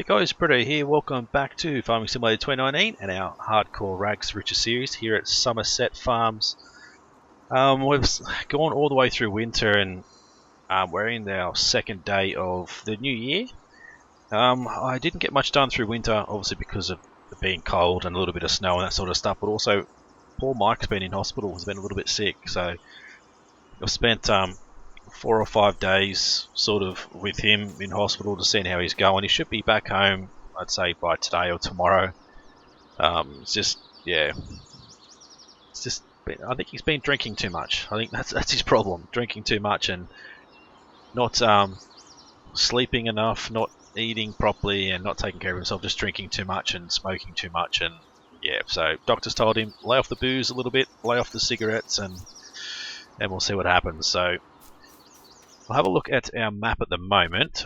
Hey guys, Britto here. Welcome back to Farming Simulator 2019 and our hardcore Rags2Riches series here at Somerset Farms. We've gone all the way through winter and we're in our second day of the new year. I didn't get much done through winter, obviously because of it being cold and a little bit of snow and that sort of stuff, but also poor Mike's been in hospital. He's been a little bit sick, so I've spent 4 or 5 days sort of with him in hospital to see how he's going. He should be back home, I'd say, by today or tomorrow. It's just, yeah, it's just, I think he's been drinking too much. I think that's his problem, drinking too much and not sleeping enough, not eating properly and not taking care of himself, just drinking too much and smoking too much. And yeah, so doctors told him, lay off the booze a little bit, lay off the cigarettes, and we'll see what happens. So we'll have a look at our map at the moment,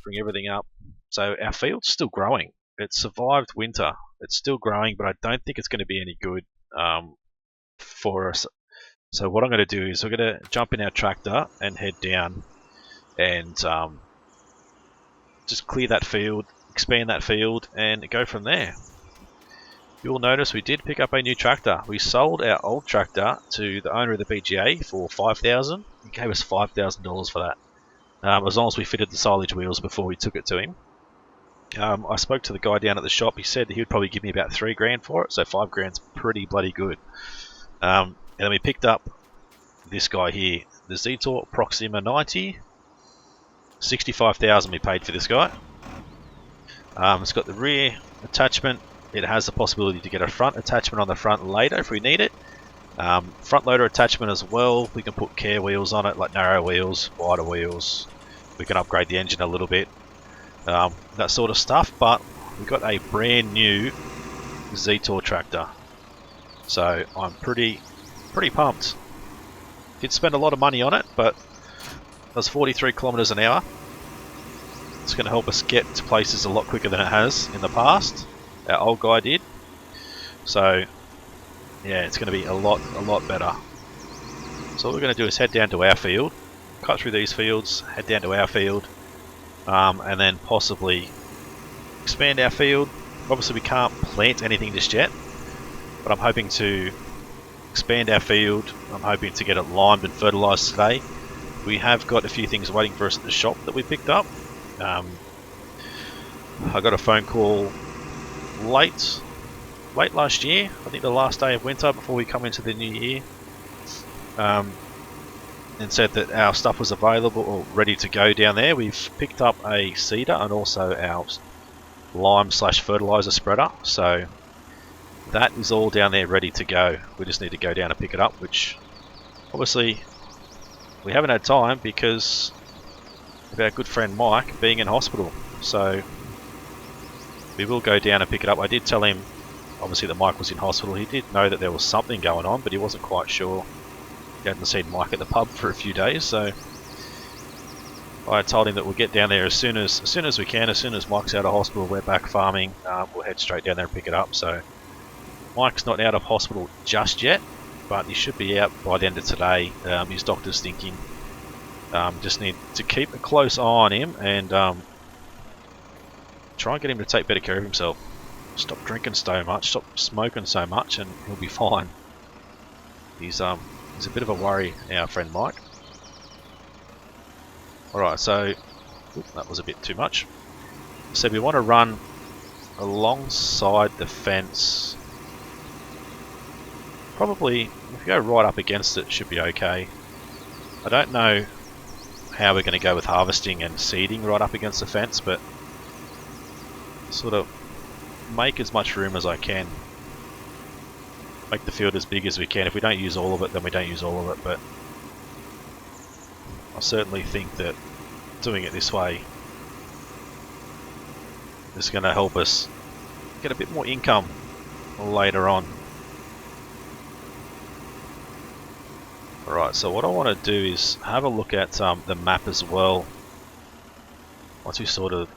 bring everything up. So our field's still growing. It survived winter. It's still growing, but I don't think it's going to be any good for us. So what I'm going to do is we're going to jump in our tractor and head down and just clear that field, expand that field, and go from there. You'll notice we did pick up a new tractor. We sold our old tractor to the owner of the PGA for $5,000. He gave us $5,000 for that, as long as we fitted the silage wheels before we took it to him. I spoke to the guy down at the shop. He said he would probably give me about $3,000 for it, so $5,000's pretty bloody good. And then we picked up this guy here, the Zetor Proxima 90. $65,000 we paid for this guy. It's got the rear attachment. It has the possibility to get a front attachment on the front later if we need it. Front loader attachment as well. We can put care wheels on it, like narrow wheels, wider wheels. We can upgrade the engine a little bit, that sort of stuff. But we've got a brand new Zetor tractor, so I'm pretty pumped. Did spend a lot of money on it, but it was 43 kilometers an hour. It's going to help us get to places a lot quicker than it has in the past. Our old guy did. So yeah, it's going to be a lot better. So what we're going to do is head down to our field, cut through these fields, head down to our field, and then possibly expand our field. Obviously we can't plant anything just yet, but I'm hoping to expand our field. I'm hoping to get it limed and fertilized today. We have got a few things waiting for us at the shop that we picked up. I got a phone call late last year, I think the last day of winter before we come into the new year, and said that our stuff was available or ready to go down there. We've picked up a seeder and also our lime / fertilizer spreader, so that is all down there ready to go. We just need to go down and pick it up, which obviously we haven't had time because of our good friend Mike being in hospital. So we will go down and pick it up. I did tell him, obviously, that Mike was in hospital. He did know that there was something going on, but he wasn't quite sure. He hadn't seen Mike at the pub for a few days, so I told him that we'll get down there as soon as we can. As soon as Mike's out of hospital, we're back farming. We'll head straight down there and pick it up. So Mike's not out of hospital just yet, but he should be out by the end of today. His doctor's thinking. Just need to keep a close eye on him and try and get him to take better care of himself. Stop drinking so much, stop smoking so much, and he'll be fine. He's a bit of a worry, our friend Mike. Alright, so that was a bit too much. So we want to run alongside the fence. Probably, if you go right up against it, should be okay. I don't know how we're going to go with harvesting and seeding right up against the fence, but sort of make as much room as I can. Make the field as big as we can. If we don't use all of it, then we don't use all of it, but I certainly think that doing it this way is going to help us get a bit more income later on. Alright, so what I want to do is have a look at the map as well. Once we sort of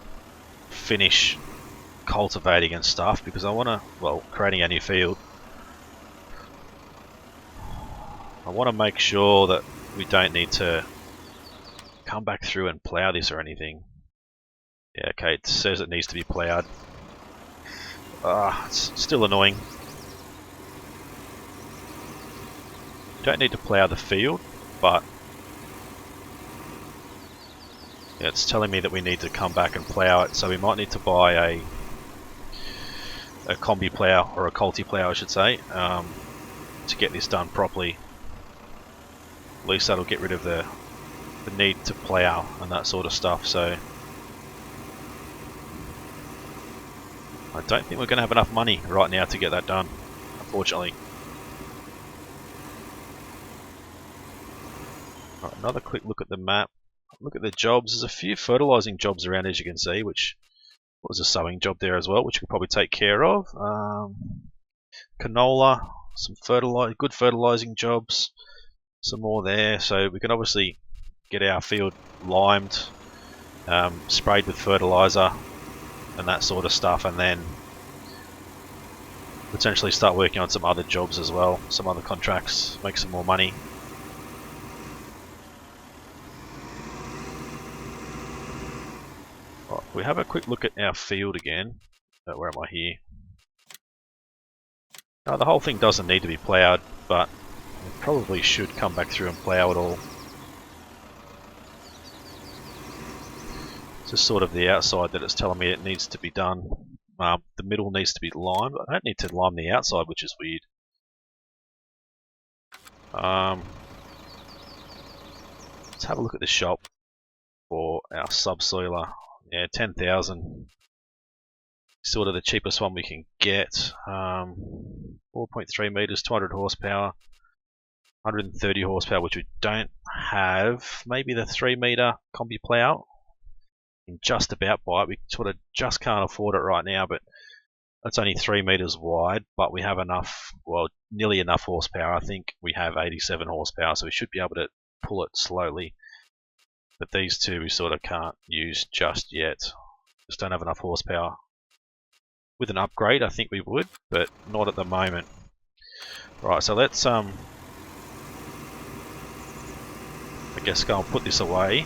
finish cultivating and stuff, because I want to, well, creating a new field, I want to make sure that we don't need to come back through and plough this or anything. Yeah, okay, it says it needs to be ploughed. It's still annoying. Don't need to plough the field, but yeah, it's telling me that we need to come back and plough it, so we might need to buy a combi plough, or a culti plough I should say, to get this done properly. At least that'll get rid of the need to plough and that sort of stuff. So I don't think we're going to have enough money right now to get that done, unfortunately. Right, another quick look at the map. Look at the jobs. There's a few fertilizing jobs around, as you can see, which was a sowing job there as well, which we could probably take care of. Canola, some good fertilizing jobs, some more there. So we can obviously get our field limed, sprayed with fertilizer and that sort of stuff, and then potentially start working on some other jobs as well, some other contracts, make some more money. Right, we have a quick look at our field again. Where am I here? The whole thing doesn't need to be ploughed, but we probably should come back through and plough it all. It's just sort of the outside that it's telling me it needs to be done. The middle needs to be limed. I don't need to lime the outside, which is weird. Let's have a look at the shop for our subsoiler. Yeah, 10,000. Sort of the cheapest one we can get. 4.3 meters, 200 horsepower, 130 horsepower, which we don't have. Maybe the 3 meter combi plough. Can just about buy it. We sort of just can't afford it right now, but it's only 3 meters wide. But we have enough, well, nearly enough horsepower. I think we have 87 horsepower, so we should be able to pull it slowly. But these two we sort of can't use just yet. Just don't have enough horsepower. With an upgrade, I think we would, but not at the moment. Right, so let's I guess go and put this away.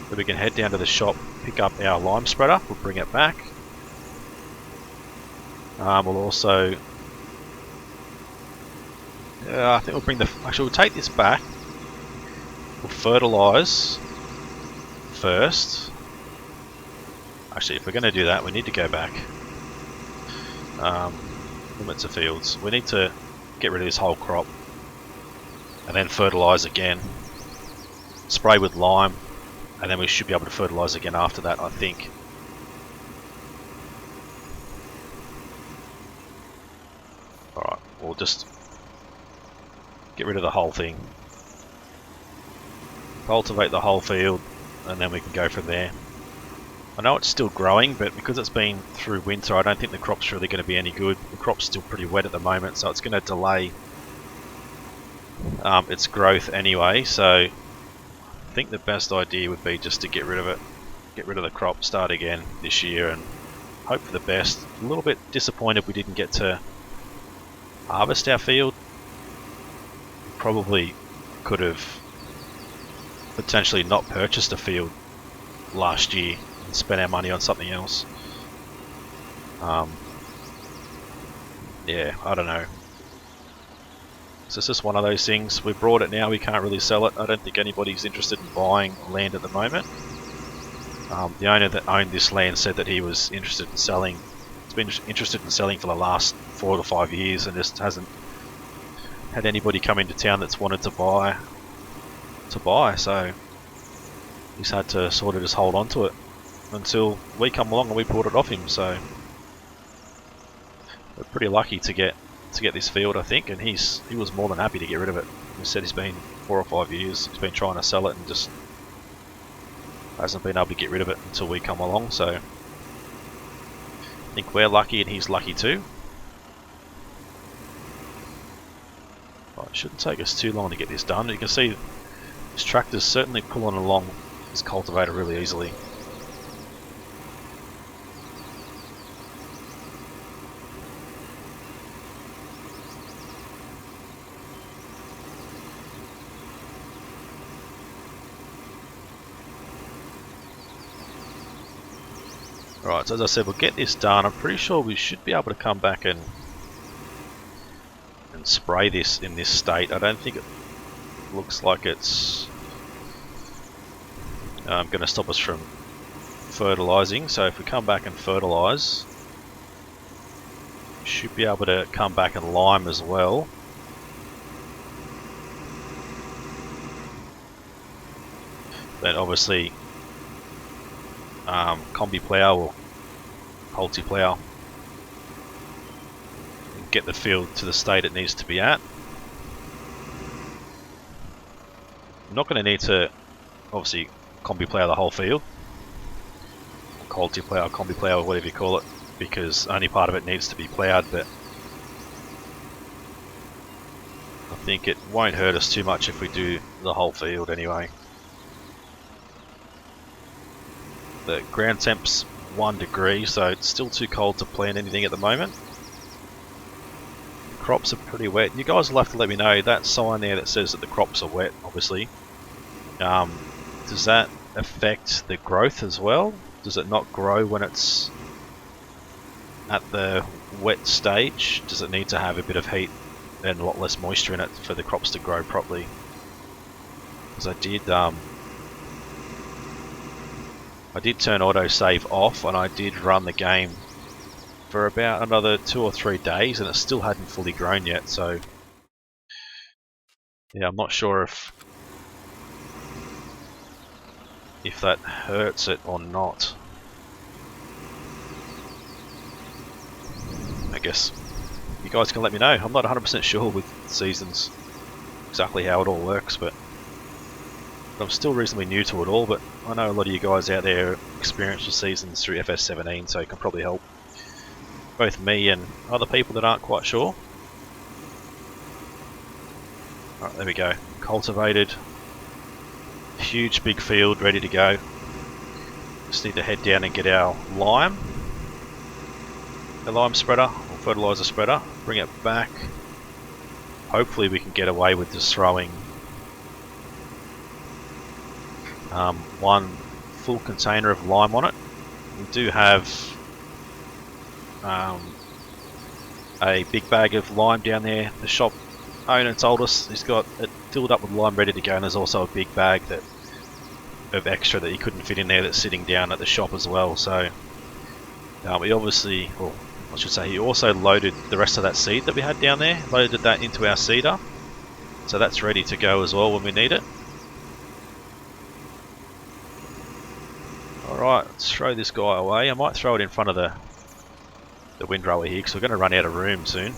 So we can head down to the shop, pick up our lime spreader. We'll bring it back. We'll also, I think we'll bring the. Actually, we'll take this back. We'll fertilize first. Actually, if we're going to do that, we need to go back. Limits of fields. We need to get rid of this whole crop. And then fertilize again. Spray with lime. And then we should be able to fertilize again after that, I think. Alright, we'll just get rid of the whole thing. Cultivate the whole field. And then we can go from there. I know it's still growing, but because it's been through winter, I don't think the crop's really going to be any good. The crop's still pretty wet at the moment, so it's going to delay its growth anyway. So I think the best idea would be just to get rid of it, get rid of the crop, start again this year, and hope for the best. A little bit disappointed we didn't get to harvest our field. Probably could have potentially not purchased a field last year and spent our money on something else. Yeah, I don't know. So it's just one of those things. We brought it now, we can't really sell it. I don't think anybody's interested in buying land at the moment. The owner that owned this land said that he was interested in selling. He's been interested in selling for the last 4 to 5 years and just hasn't had anybody come into town that's wanted to buy. So he's had to sort of just hold on to it until we come along and we bought it off him. So we're pretty lucky to get this field, I think, and he was more than happy to get rid of it. He said he's been 4 or 5 years, he's been trying to sell it and just hasn't been able to get rid of it until we come along. So I think we're lucky and he's lucky too. Well, it shouldn't take us too long to get this done. You can see this tractor's certainly pulling along this cultivator really easily. Right, so as I said, we'll get this done. I'm pretty sure we should be able to come back and spray this in this state. I don't think it looks like it's going to stop us from fertilizing. So if we come back and fertilize, we should be able to come back and lime as well. Then obviously combi plough or multi plough and get the field to the state it needs to be at. I'm not going to need to obviously combi plough the whole field, multi plough, combi plough, whatever you call it, because only part of it needs to be ploughed, but I think it won't hurt us too much if we do the whole field anyway. The ground temp's 1 degree, so it's still too cold to plant anything at the moment. The crops are pretty wet. You guys will have to let me know that sign there that says that the crops are wet, obviously. Does that affect the growth as well? Does it not grow when it's at the wet stage? Does it need to have a bit of heat and a lot less moisture in it for the crops to grow properly? Because I did turn autosave off and I did run the game for about another 2 or 3 days and it still hadn't fully grown yet, so yeah, I'm not sure if that hurts it or not. I guess you guys can let me know. I'm not 100% sure with seasons exactly how it all works, but I'm still reasonably new to it all, but I know a lot of you guys out there are experienced with seasons through FS19, so you can probably help both me and other people that aren't quite sure. Alright, there we go. Cultivated. Huge big field ready to go. Just need to head down and get our lime. The lime spreader, or fertilizer spreader. Bring it back. Hopefully we can get away with just throwing 1 full container of lime on it. We do have a big bag of lime down there. The shop owner told us he's got it filled up with lime ready to go, and there's also a big bag of extra that he couldn't fit in there that's sitting down at the shop as well. So we obviously, or I should say, he also loaded the rest of that seed that we had down there, loaded that into our seeder, so that's ready to go as well when we need it. Alright, let's throw this guy away. I might throw it in front of the windrower here because we're going to run out of room soon.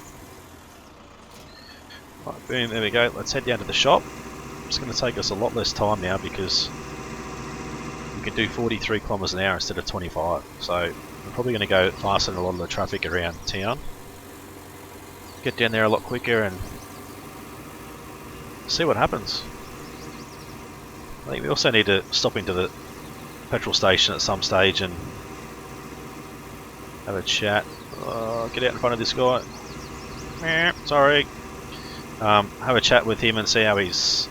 Right, boom, there we go. Let's head down to the shop. It's going to take us a lot less time now because we can do 43 kilometers an hour instead of 25. So we're probably going to go faster than a lot of the traffic around town. Get down there a lot quicker and see what happens. I think we also need to stop into the petrol station at some stage and have a chat. Get out in front of this guy. Sorry. Have a chat with him and see how his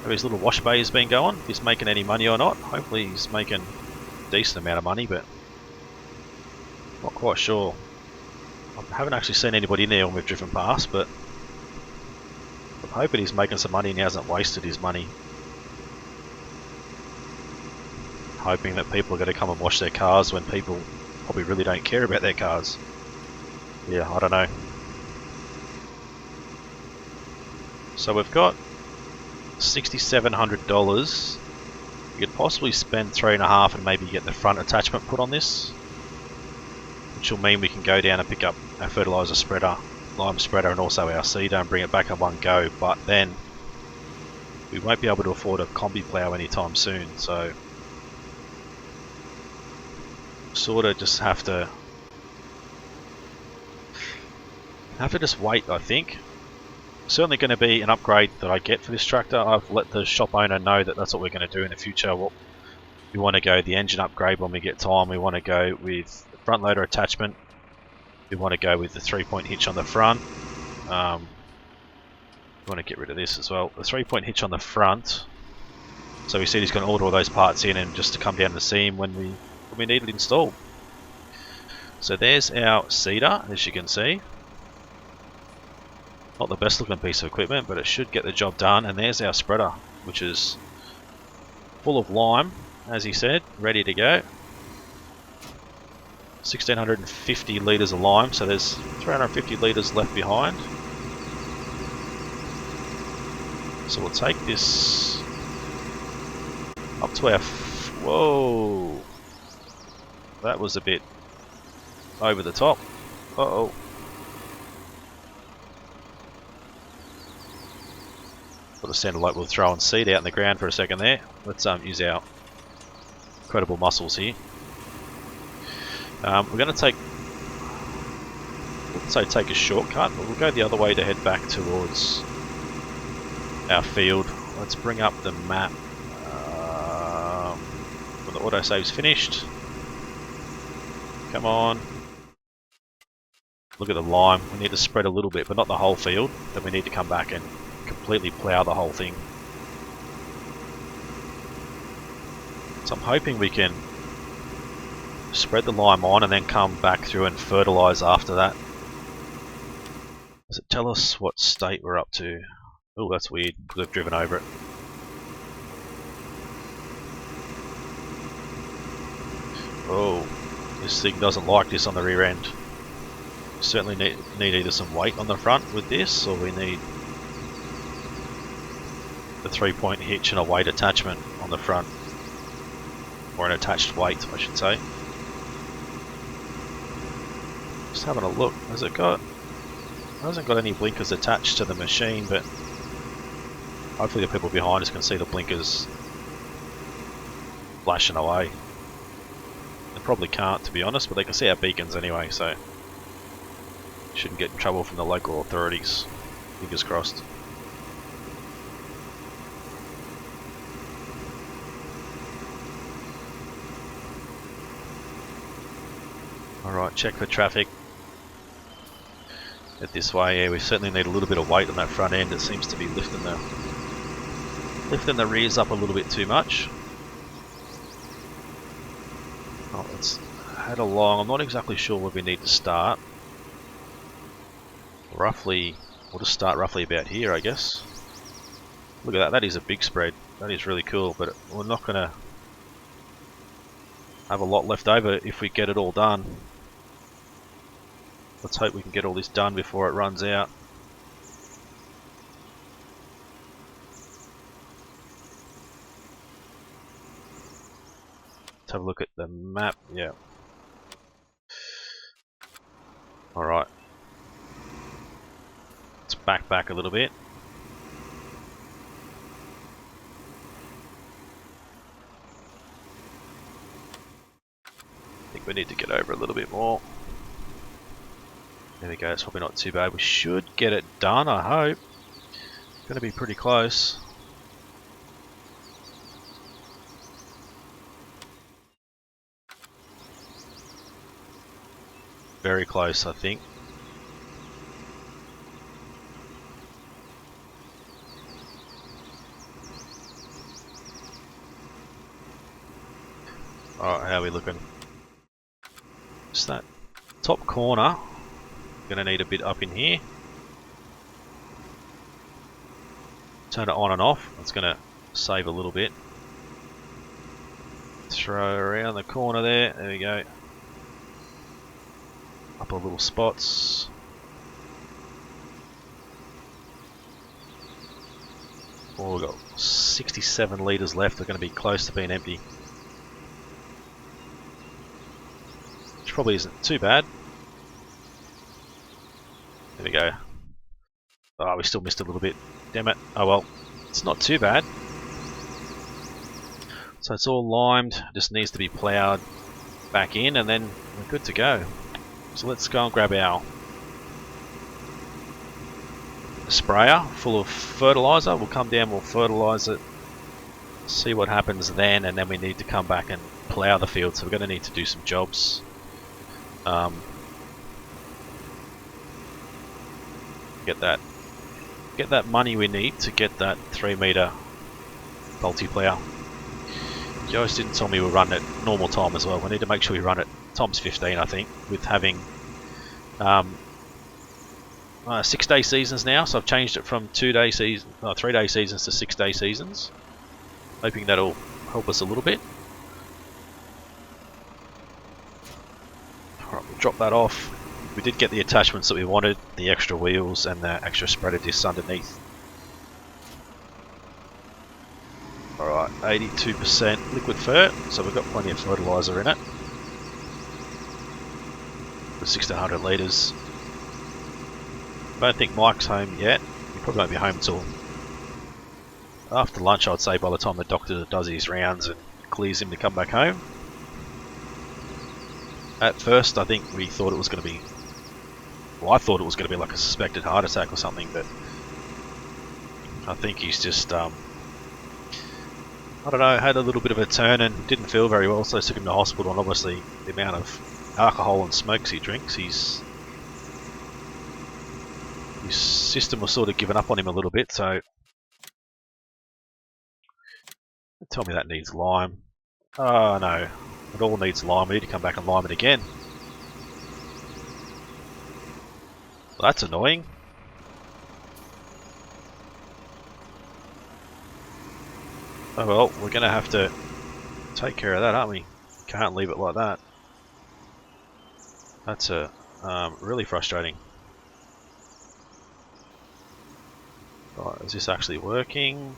little wash bay has been going. If he's making any money or not. Hopefully he's making a decent amount of money, but not quite sure. I haven't actually seen anybody in there when we've driven past, but I'm hoping he's making some money and he hasn't wasted his money. Hoping that people are going to come and wash their cars when people probably really don't care about their cars. Yeah, I don't know. So we've got $6,700. You could possibly spend $3.5 and maybe get the front attachment put on this, which will mean we can go down and pick up our fertilizer spreader, lime spreader, and also our seeder and bring it back in one go. But then we won't be able to afford a combi plough anytime soon, so sort of just have to just wait, I think. Certainly going to be an upgrade that I get for this tractor. I've let the shop owner know that that's what we're going to do in the future. We want to go the engine upgrade when we get time. We want to go with the front loader attachment. We want to go with the 3-point hitch on the front. We want to get rid of this as well. The 3-point hitch on the front. So we said he's going to order all those parts in and just to come down to see him when we need it installed. So there's our seeder, as you can see. Not the best looking piece of equipment, but it should get the job done. And there's our spreader, which is full of lime, as he said, ready to go. 1650 litres of lime, so there's 350 litres left behind. So we'll take this up to our... Whoa! That was a bit over the top. Uh-oh. Got the sounded like we're throwing seed out in the ground for a second there. Let's use our incredible muscles here. We're going to take, let's say take a shortcut, but we'll go the other way to head back towards our field. Let's bring up the map when the autosave's finished. Come on. Look at the lime. We need to spread a little bit, but not the whole field. Then we need to come back and completely plough the whole thing. So I'm hoping we can spread the lime on and then come back through and fertilise after that. Does it tell us what state we're up to? Oh, that's weird, because we've driven over it. Oh, this thing doesn't like this on the rear end. We certainly need either some weight on the front with this, or we need the 3-point hitch and a weight attachment on the front. Or an attached weight, I should say. Just having a look. Has it got... It hasn't got any blinkers attached to the machine, but hopefully the people behind us can see the blinkers flashing away. They probably can't, to be honest, but they can see our beacons anyway, so shouldn't get in trouble from the local authorities. Fingers crossed. Alright, check for traffic. Head this way. Yeah, we certainly need a little bit of weight on that front end. It seems to be lifting the rears up a little bit too much. Oh, let's head along. I'm not exactly sure where we need to start. Roughly, we'll just start roughly about here, I guess. Look at that. That is a big spread. That is really cool, but we're not going to have a lot left over if we get it all done. Let's hope we can get all this done before it runs out. Let's have a look at the map. Yeah. Alright. Let's back a little bit. I think we need to get over a little bit more. There we go, it's probably not too bad. We should get it done, I hope. It's going to be pretty close. Very close, I think. Alright, how are we looking? Just that top corner. Going to need a bit up in here. Turn it on and off. It's going to save a little bit. Throw around the corner there. There we go. Couple of little spots. Oh, we've got 67 litres left. They're going to be close to being empty. Which probably isn't too bad. There we go. Oh, we still missed a little bit. Damn it. Oh well. It's not too bad. So it's all limed. Just needs to be ploughed back in and then we're good to go. So let's go and grab our sprayer full of fertilizer. We'll come down, we'll fertilise it, see what happens then, and then we need to come back and plough the field. So we're going to need to do some jobs. Get that money we need to get that 3 metre multi-plough. Joyce didn't tell me we'll run at normal time as well. We need to make sure we run it times 15, I think, with having 6-day seasons now. So I've changed it from 3-day seasons to 6-day seasons. Hoping that'll help us a little bit. Alright, we'll drop that off. We did get the attachments that we wanted, the extra wheels and the extra spreader discs underneath. Alright, 82% liquid fert, so we've got plenty of fertiliser in it. For 1600 litres. I don't think Mike's home yet. He probably won't be home until after lunch, I'd say, by the time the doctor does his rounds and clears him to come back home. At first, I think we thought it was going to be... Well, I thought it was going to be like a suspected heart attack or something, but I think he's just... I don't know, had a little bit of a turn and didn't feel very well, so I took him to hospital, and obviously the amount of alcohol and smokes he drinks, his system was sort of giving up on him a little bit, so tell me that needs lime. Oh no, it all needs lime. We need to come back and lime it again. Well, that's annoying. Oh well, we're going to have to take care of that, aren't we? Can't leave it like that. That's really frustrating. Right, is this actually working?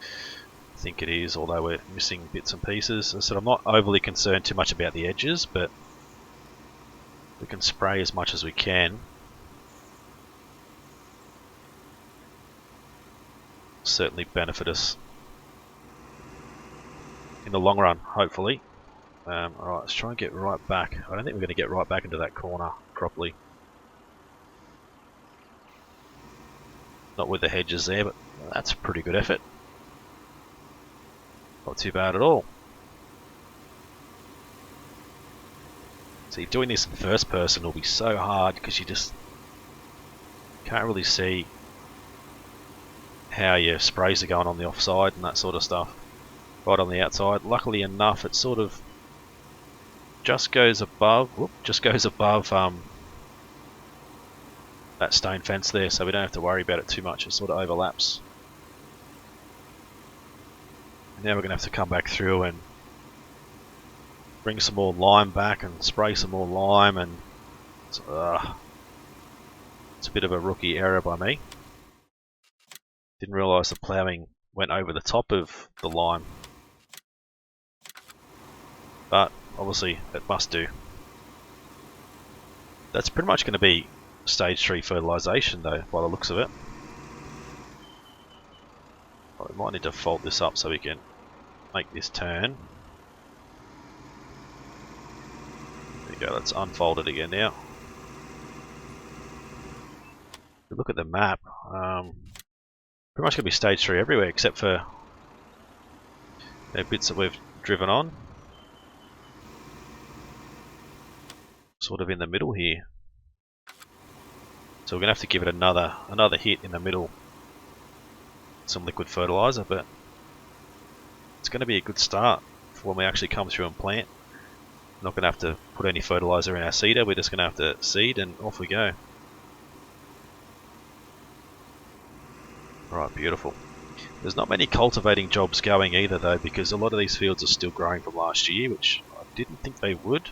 I think it is, although we're missing bits and pieces. As I said, I'm not overly concerned too much about the edges, but we can spray as much as we can. Certainly benefit us in the long run, hopefully. Alright, let's try and get right back. I don't think we're going to get right back into that corner properly. Not with the hedges there, but that's a pretty good effort. Not too bad at all. See, doing this in first person will be so hard because you just can't really see how your sprays are going on the offside and that sort of stuff. Right on the outside. Luckily enough, it sort of just goes above. That stone fence there, so we don't have to worry about it too much. It sort of overlaps. And now we're going to have to come back through and bring some more lime back and spray some more lime, and it's a bit of a rookie error by me. Didn't realise the ploughing went over the top of the lime. But obviously it must do. That's pretty much going to be stage 3 fertilisation though, by the looks of it. Well, we might need to fold this up so we can make this turn. There we go, let's unfold it again now. If you look at the map, pretty much going to be stage 3 everywhere except for bits that we've driven on. Sort of in the middle here. So we're going to have to give it another hit in the middle. Some liquid fertilizer, but it's going to be a good start for when we actually come through and plant. We're not going to have to put any fertilizer in our seeder, we're just going to have to seed and off we go. Alright, beautiful. There's not many cultivating jobs going either though, because a lot of these fields are still growing from last year, which I didn't think they would.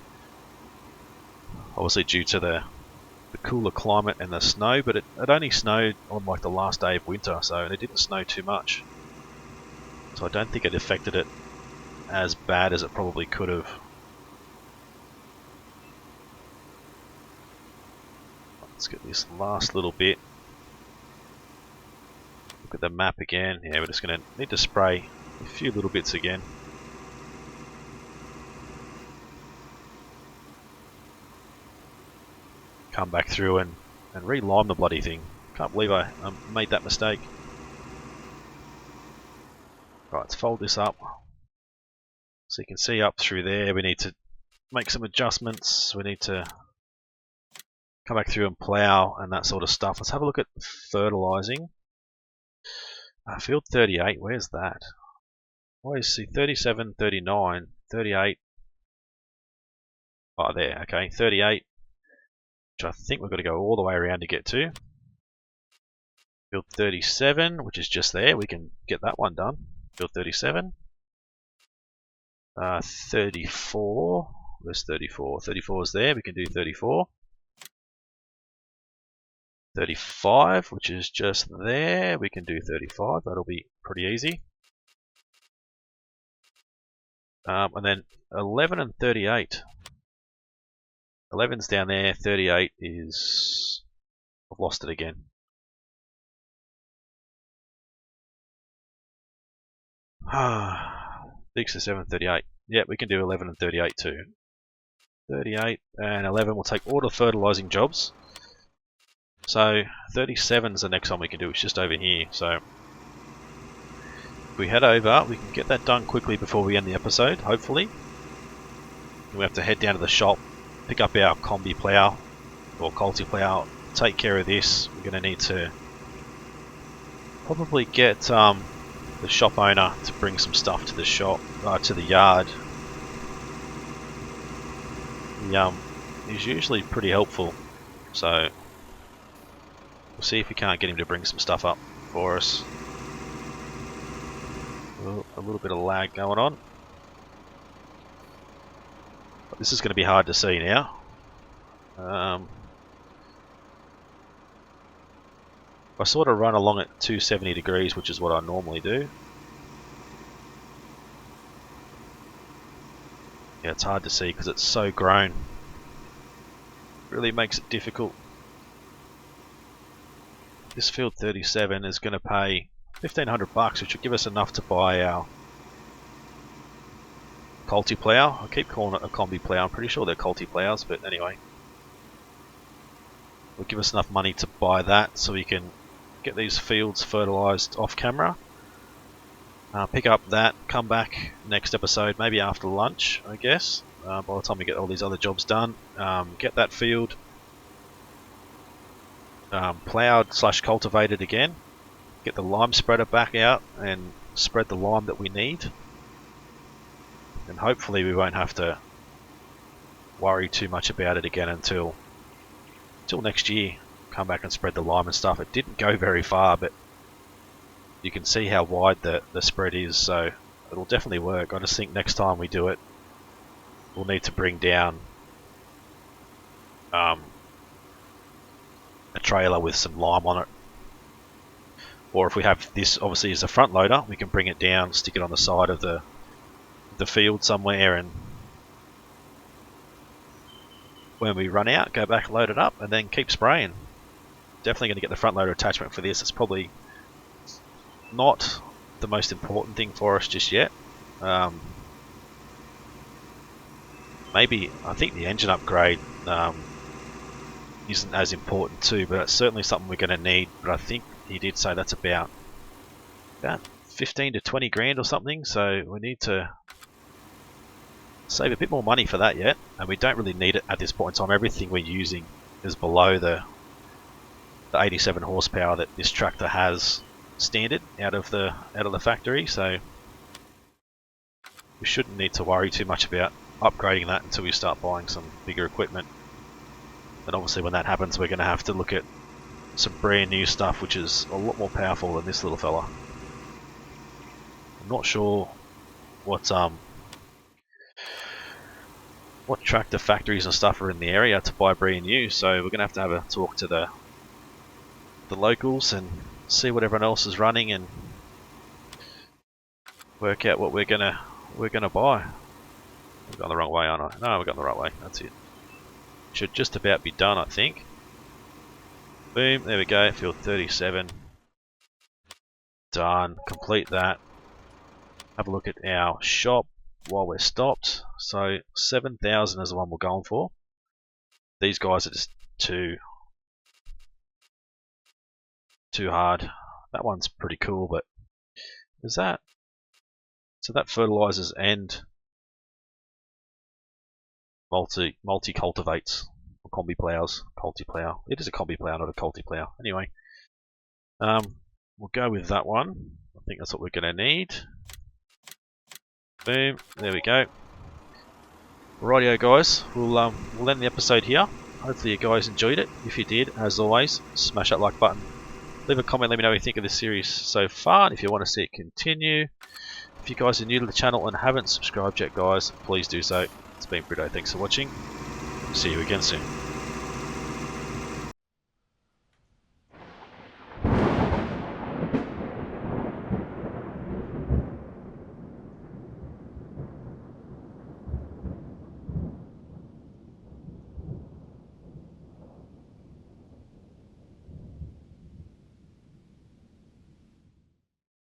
Obviously due to the cooler climate and the snow, but it only snowed on like the last day of winter, so it didn't snow too much. So I don't think it affected it as bad as it probably could have. Let's get this last little bit. Look at the map again. Yeah, we're just going to need to spray a few little bits again. Come back through and re-lime the bloody thing. Can't believe I made that mistake. Right, let's fold this up. So you can see up through there we need to make some adjustments. We need to come back through and plough and that sort of stuff. Let's have a look at fertilizing. Field 38, where's that? I see 37, 39, 38. Oh, there, okay, 38, which I think we've got to go all the way around to get to. Field 37, which is just there, we can get that one done. Field 37. 34, where's 34? 34 is there, we can do 34. 35, which is just there, we can do 35, that'll be pretty easy. And then 11 and 38. 11's down there, 38 is... I've lost it again. Ah, 6 to 7, 38. Yeah, we can do 11 and 38 too. 38 and 11 will take all the fertilizing jobs. So 37 is the next one we can do. It's just over here. So if we head over, we can get that done quickly before we end the episode, hopefully. We have to head down to the shop, pick up our combi plough or culti plough, take care of this. We're going to need to probably get the shop owner to bring some stuff to the shop, to the yard. He's usually pretty helpful, so we'll see if we can't get him to bring some stuff up for us. A little bit of lag going on. But this is going to be hard to see now. I sort of run along at 270 degrees, which is what I normally do. Yeah, it's hard to see because it's so grown. It really makes it difficult. This field 37 is going to pay $1,500, which will give us enough to buy our culti plough. I keep calling it a combi plough. I'm pretty sure they're culti ploughs, but anyway. It'll give us enough money to buy that so we can get these fields fertilized off camera. Pick up that, come back next episode, maybe after lunch, I guess. By the time we get all these other jobs done, get that field ploughed / cultivated again. Get the lime spreader back out and spread the lime that we need. And hopefully we won't have to worry too much about it again until next year. Come back and spread the lime and stuff. It didn't go very far, but you can see how wide the spread is, so it'll definitely work. I just think next time we do it, we'll need to bring down a trailer with some lime on it. Or if we have this obviously as a front loader, we can bring it down, stick it on the side of the field somewhere, and when we run out, go back, load it up, and then keep spraying. Definitely going to get the front loader attachment for this. It's probably not the most important thing for us just yet. Maybe, I think the engine upgrade isn't as important too, but it's certainly something we're going to need. But I think he did say that's about 15 to 20 grand or something, so we need to save a bit more money for that yet, and we don't really need it at this point in time. Everything we're using is below the 87 horsepower that this tractor has standard out of the factory, so we shouldn't need to worry too much about upgrading that until we start buying some bigger equipment. And obviously when that happens, we're going to have to look at some brand new stuff which is a lot more powerful than this little fella. I'm not sure what tractor factories and stuff are in the area to buy brand new, so we're going to have a talk to the locals and see what everyone else is running and work out what we're gonna buy. We've gone the wrong way, aren't I? No, we've gone the right way. That's it. Should just about be done, I think. Boom, there we go. Field 37. Done. Complete that. Have a look at our shop while we're stopped. So 7,000 is the one we're going for. These guys are just too hard. That one's pretty cool, but is that so? That fertilizes and multi cultivates or combi plows. Culti plow. It is a combi plow, not a culti plow. Anyway, we'll go with that one. I think that's what we're going to need. Boom. There we go. Rightio, guys. We'll end the episode here. Hopefully you guys enjoyed it. If you did, as always, smash that like button. Leave a comment, let me know what you think of this series so far, and if you want to see it continue. If you guys are new to the channel and haven't subscribed yet, guys, please do so. It's been Britto. Thanks for watching. See you again soon.